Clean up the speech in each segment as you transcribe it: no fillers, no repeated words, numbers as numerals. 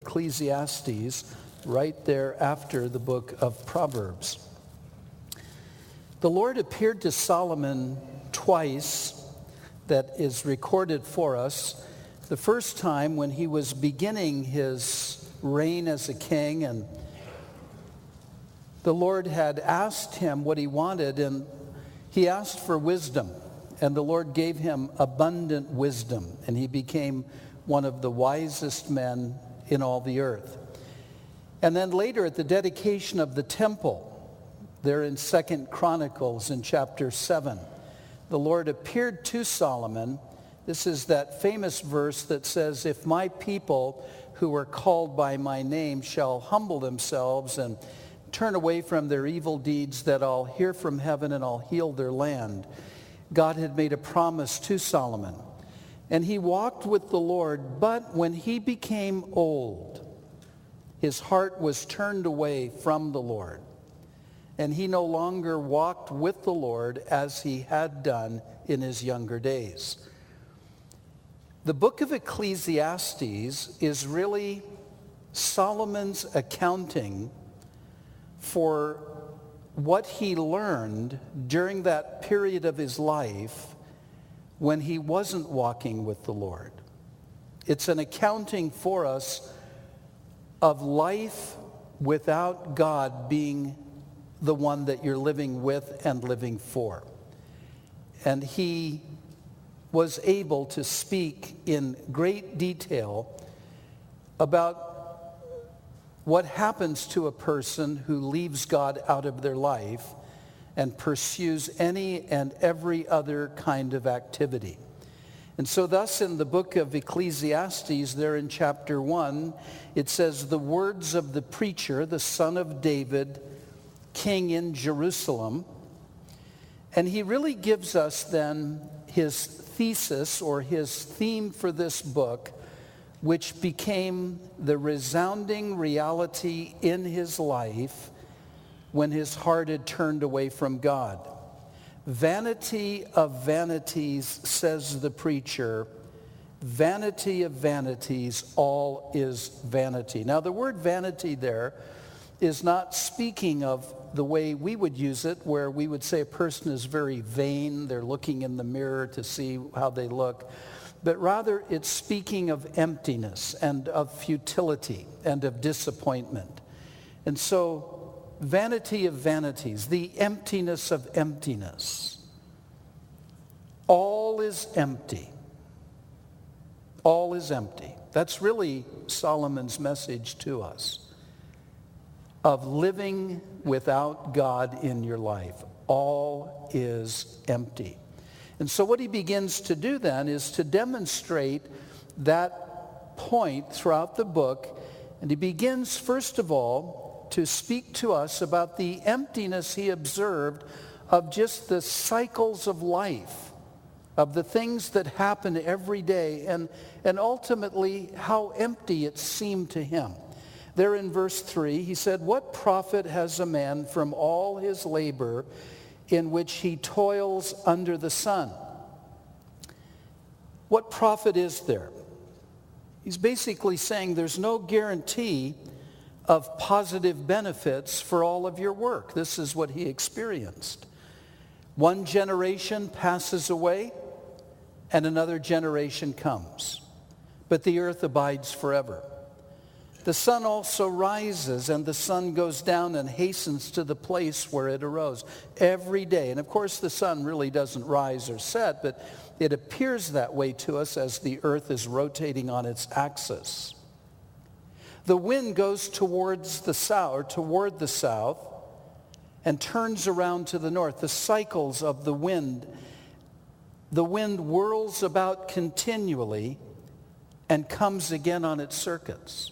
Ecclesiastes, right there after the book of Proverbs. The Lord appeared to Solomon twice, that is recorded for us. The first time when he was beginning his reign as a king, and the Lord had asked him what he wanted, and he asked for wisdom. And the Lord gave him abundant wisdom, and he became one of the wisest men in all the earth. And then later at the dedication of the temple, there in 2 Chronicles in chapter 7, the Lord appeared to Solomon. This is that famous verse that says, "If my people who are called by my name shall humble themselves and turn away from their evil deeds, that I'll hear from heaven and I'll heal their land." God had made a promise to Solomon. And he walked with the Lord, but when he became old, his heart was turned away from the Lord. And he no longer walked with the Lord as he had done in his younger days. The book of Ecclesiastes is really Solomon's accounting for what he learned during that period of his life when he wasn't walking with the Lord. It's an accounting for us of life without God being the one that you're living with and living for. And he was able to speak in great detail about what happens to a person who leaves God out of their life and pursues any and every other kind of activity. And so thus in the book of Ecclesiastes, there in chapter 1, it says, "The words of the preacher, the son of David, king in Jerusalem." And he really gives us then his thesis or his theme for this book, which became the resounding reality in his life when his heart had turned away from God. "Vanity of vanities, says the preacher, vanity of vanities, all is vanity." Now the word vanity there is not speaking of the way we would use it, where we would say a person is very vain, they're looking in the mirror to see how they look. But rather it's speaking of emptiness and of futility and of disappointment. And so vanity of vanities, the emptiness of emptiness. All is empty. All is empty. That's really Solomon's message to us of living without God in your life. All is empty. And so what he begins to do then is to demonstrate that point throughout the book. And he begins, first of all, to speak to us about the emptiness he observed of just the cycles of life, of the things that happen every day, and ultimately how empty it seemed to him. There in verse 3, he said, "What profit has a man from all his labor in which he toils under the sun?" What profit is there? He's basically saying there's no guarantee of positive benefits for all of your work. This is what he experienced. One generation passes away and another generation comes, but the earth abides forever. The sun also rises and the sun goes down and hastens to the place where it arose every day. And of course the sun really doesn't rise or set, but it appears that way to us as the earth is rotating on its axis. The wind goes toward the south and turns around to the north. The cycles of the wind whirls about continually and comes again on its circuits.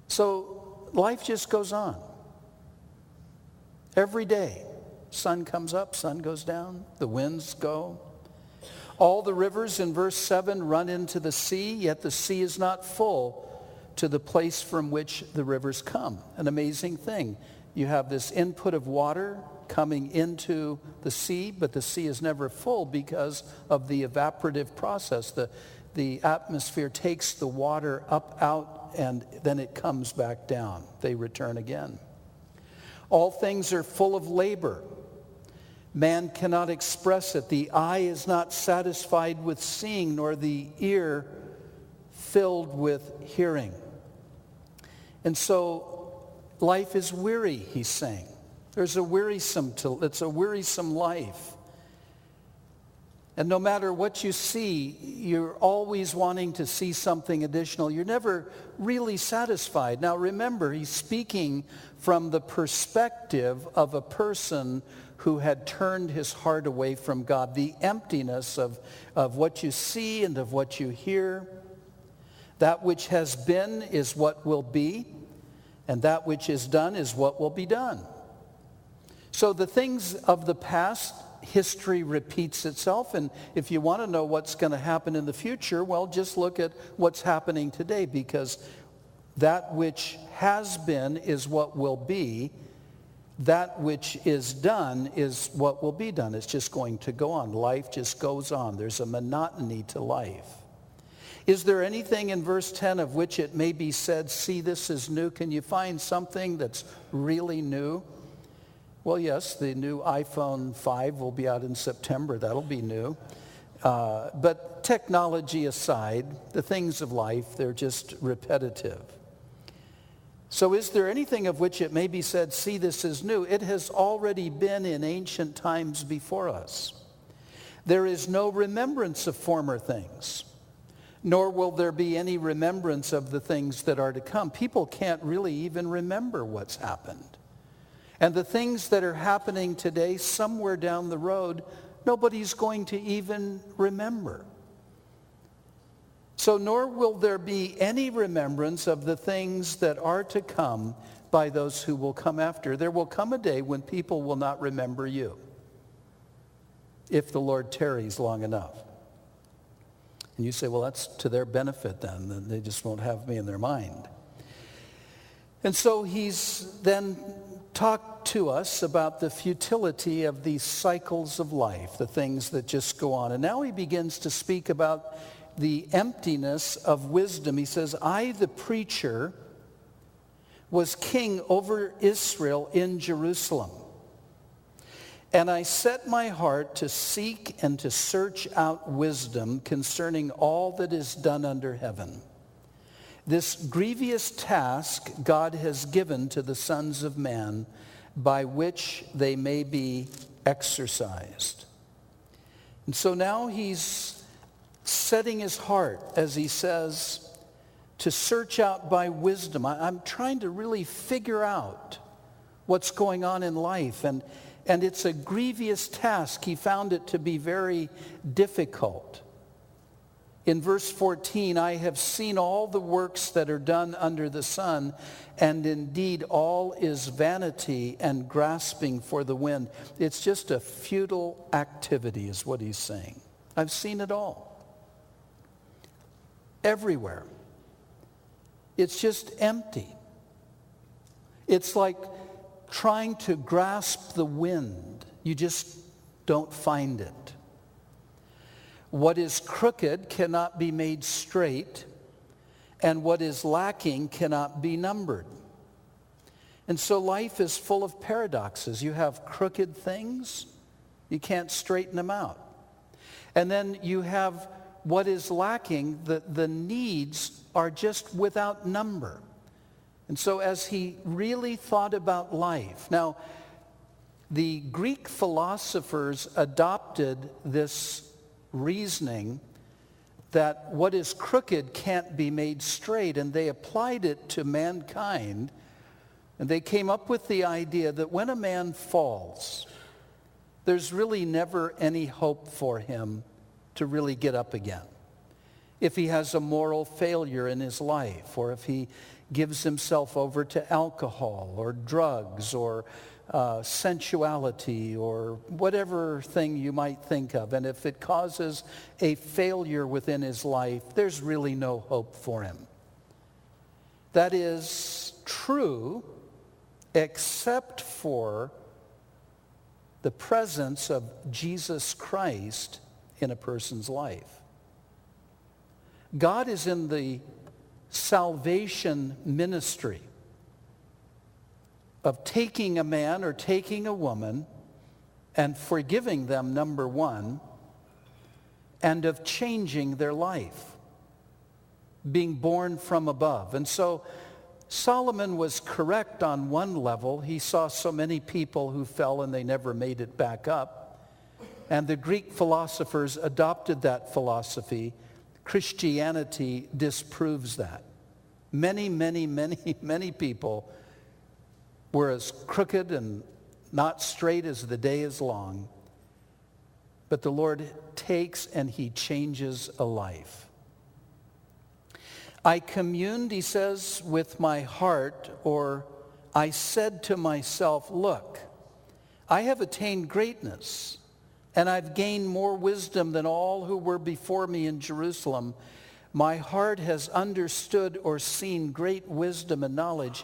So life just goes on. Every day, sun comes up, sun goes down, the winds go. All the rivers in verse 7 run into the sea, yet the sea is not full to the place from which the rivers come. An amazing thing. You have this input of water coming into the sea, but the sea is never full because of the evaporative process. the atmosphere takes the water up out and then it comes back down. They return again. All things are full of labor. Man cannot express it. The eye is not satisfied with seeing, nor the ear filled with hearing. And so life is weary, he's saying. It's a wearisome life. And no matter what you see, you're always wanting to see something additional. You're never really satisfied. Now remember, he's speaking from the perspective of a person who had turned his heart away from God. The emptiness of what you see and of what you hear. That which has been is what will be, and that which is done is what will be done. So the things of the past, history repeats itself, and if you want to know what's going to happen in the future, well, just look at what's happening today, because that which has been is what will be. That which is done is what will be done. It's just going to go on. Life just goes on. There's a monotony to life. Is there anything in verse 10 of which it may be said, see, this is new? Can you find something that's really new? Well, yes, the new iPhone 5 will be out in September. That'll be new. But technology aside, the things of life, they're just repetitive. So is there anything of which it may be said, see, this is new? It has already been in ancient times before us. There is no remembrance of former things, nor will there be any remembrance of the things that are to come. People can't really even remember what's happened. And the things that are happening today, somewhere down the road, nobody's going to even remember. So nor will there be any remembrance of the things that are to come by those who will come after. There will come a day when people will not remember you, if the Lord tarries long enough. And you say, well, that's to their benefit then. They just won't have me in their mind. And so he's then talked to us about the futility of these cycles of life, the things that just go on. And now he begins to speak about the emptiness of wisdom. He says, I, the preacher, was king over Israel in Jerusalem. And I set my heart to seek and to search out wisdom concerning all that is done under heaven. This grievous task God has given to the sons of man, by which they may be exercised. And so now he's setting his heart, as he says, to search out by wisdom. I'm trying to really figure out what's going on in life. And it's a grievous task. He found it to be very difficult. In verse 14, I have seen all the works that are done under the sun, and indeed all is vanity and grasping for the wind. It's just a futile activity is what he's saying. I've seen it all. Everywhere. It's just empty. It's like trying to grasp the wind. You just don't find it. What is crooked cannot be made straight, and what is lacking cannot be numbered. And so life is full of paradoxes. You have crooked things, you can't straighten them out. And then you have what is lacking, the needs are just without number. And so as he really thought about life, now the Greek philosophers adopted this reasoning that what is crooked can't be made straight, and they applied it to mankind, and they came up with the idea that when a man falls, there's really never any hope for him to really get up again. If he has a moral failure in his life, or if he gives himself over to alcohol or drugs or sensuality or whatever thing you might think of, and if it causes a failure within his life, there's really no hope for him. That is true except for the presence of Jesus Christ in a person's life. God is in the salvation ministry of taking a man or taking a woman and forgiving them, number one, and of changing their life, being born from above. And so Solomon was correct on one level. He saw so many people who fell and they never made it back up. And the Greek philosophers adopted that philosophy. Christianity disproves that. Many, many, many, many people were as crooked and not straight as the day is long. But the Lord takes and he changes a life. I communed, he says, with my heart, or I said to myself, look, I have attained greatness, and I've gained more wisdom than all who were before me in Jerusalem. My heart has understood or seen great wisdom and knowledge.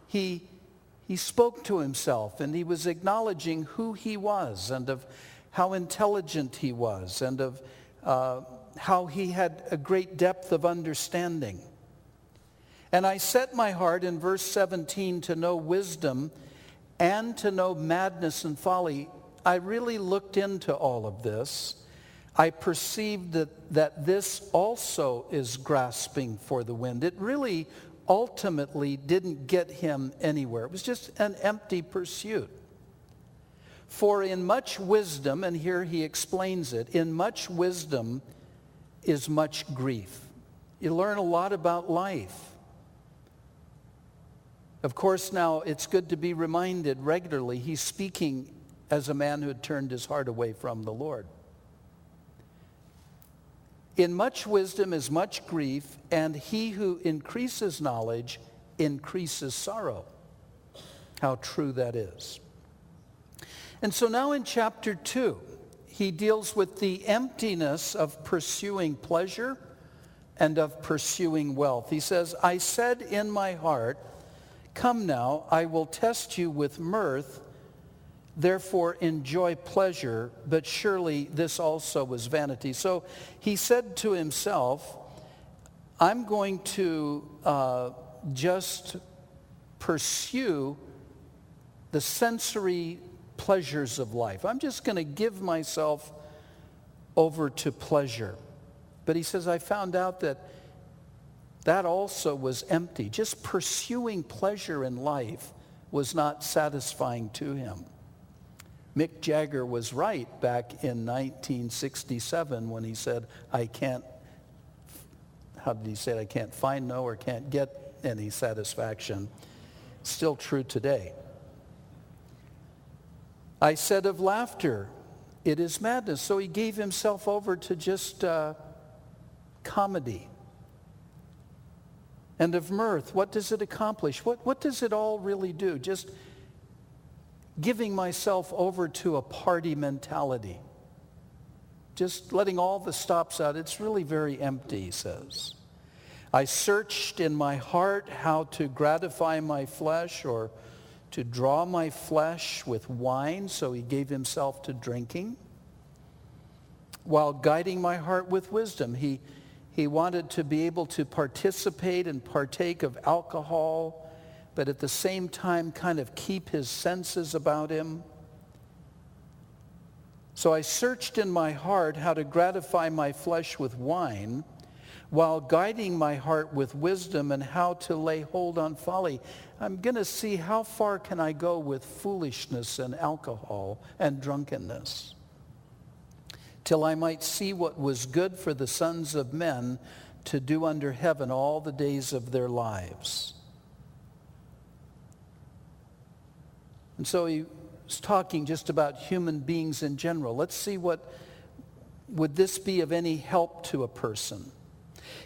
He spoke to himself, and he was acknowledging who he was and of how intelligent he was and of how he had a great depth of understanding. And I set my heart in verse 17 to know wisdom and to know madness and folly. I really looked into all of this. I perceived that this also is grasping for the wind. It really ultimately didn't get him anywhere. It was just an empty pursuit. For in much wisdom, and here he explains it, in much wisdom is much grief. You learn a lot about life. Of course, now it's good to be reminded regularly, he's speaking as a man who had turned his heart away from the Lord. In much wisdom is much grief, and he who increases knowledge increases sorrow. How true that is. And so now in chapter 2, he deals with the emptiness of pursuing pleasure and of pursuing wealth. He says, I said in my heart, come now, I will test you with mirth, therefore enjoy pleasure, but surely this also was vanity. So he said to himself, I'm going to just pursue the sensory pleasures of life. I'm just going to give myself over to pleasure. But he says, I found out that also was empty. Just pursuing pleasure in life was not satisfying to him. Mick Jagger was right back in 1967 when he said, I can't find no or can't get any satisfaction. Still true today. I said of laughter, it is madness. So he gave himself over to just comedy. And of mirth, what does it accomplish? What does it all really do? Just giving myself over to a party mentality. Just letting all the stops out. It's really very empty, he says. I searched in my heart how to gratify my flesh or to draw my flesh with wine, so he gave himself to drinking, while guiding my heart with wisdom. He wanted to be able to participate and partake of alcohol, but at the same time kind of keep his senses about him. So I searched in my heart how to gratify my flesh with wine, while guiding my heart with wisdom and how to lay hold on folly. I'm going to see how far can I go with foolishness and alcohol and drunkenness, till I might see what was good for the sons of men to do under heaven all the days of their lives. And so he was talking just about human beings in general. Let's see would this be of any help to a person.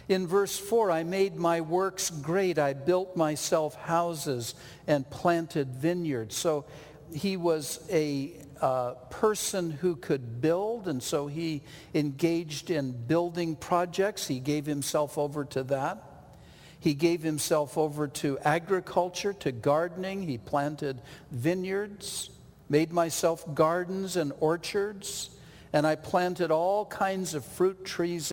In verse 4, I made my works great. I built myself houses and planted vineyards. So he was a person who could build, and so he engaged in building projects. He gave himself over to that. He gave himself over to agriculture, to gardening. He planted vineyards, made myself gardens and orchards, and I planted all kinds of fruit trees